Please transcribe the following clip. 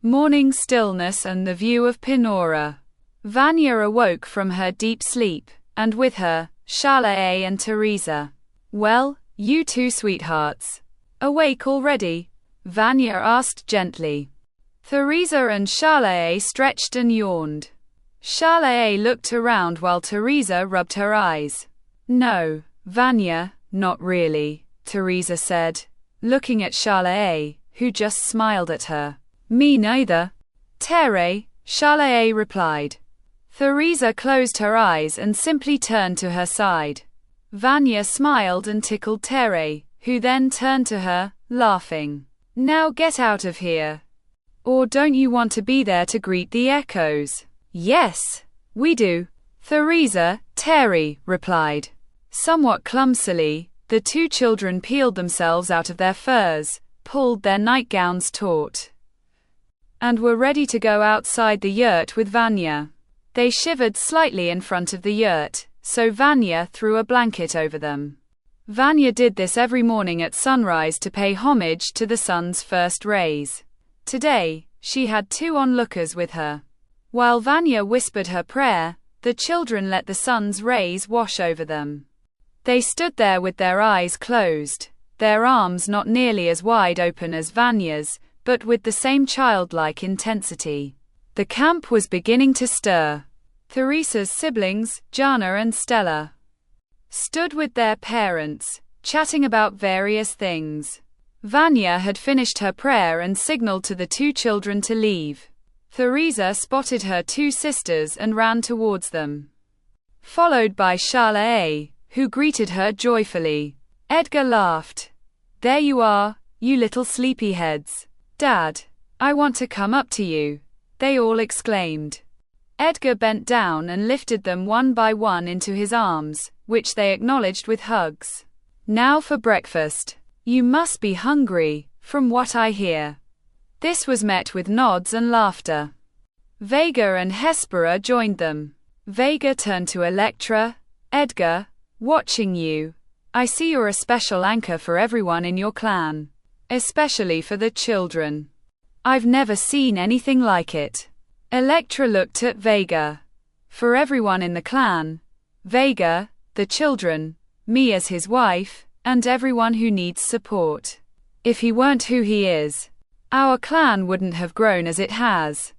morning stillness and the view of Pinora. Vanya awoke from her deep sleep, and with her, Charlotte and Teresa. Well, you two sweethearts. Awake already? Vanya asked gently. Teresa and Charlotte stretched and yawned. Charlotte looked around while Teresa rubbed her eyes. No, Vanya, not really, Teresa said, looking at Charlotte, who just smiled at her. Me neither. Tere, Charlotte replied. Teresa closed her eyes and simply turned to her side. Vanya smiled and tickled Tere, who then turned to her, laughing. Now get out of here. Or don't you want to be there to greet the echoes? Yes, we do. Teresa, Tere replied. Somewhat clumsily, the two children peeled themselves out of their furs, pulled their nightgowns taut, and were ready to go outside the yurt with Vanya. They shivered slightly in front of the yurt, so Vanya threw a blanket over them. Vanya did this every morning at sunrise to pay homage to the sun's first rays. Today, she had two onlookers with her. While Vanya whispered her prayer, the children let the sun's rays wash over them. They stood there with their eyes closed, their arms not nearly as wide open as Vanya's, but with the same childlike intensity. The camp was beginning to stir. Teresa's siblings, Jana and Stella, stood with their parents, chatting about various things. Vanya had finished her prayer and signaled to the two children to leave. Teresa spotted her two sisters and ran towards them, followed by Charlotte, who greeted her joyfully. Edgar laughed. There you are, you little sleepyheads. Dad, I want to come up to you, they all exclaimed. Edgar bent down and lifted them one by one into his arms, which they acknowledged with hugs. Now for breakfast. You must be hungry, from what I hear. This was met with nods and laughter. Vega and Hespera joined them. Vega turned to Electra. Edgar, watching you, I see you're a special anchor for everyone in your clan. Especially for the children. I've never seen anything like it. Electra looked at Vega. For everyone in the clan. Vega, the children, me as his wife, and everyone who needs support. If he weren't who he is, our clan wouldn't have grown as it has.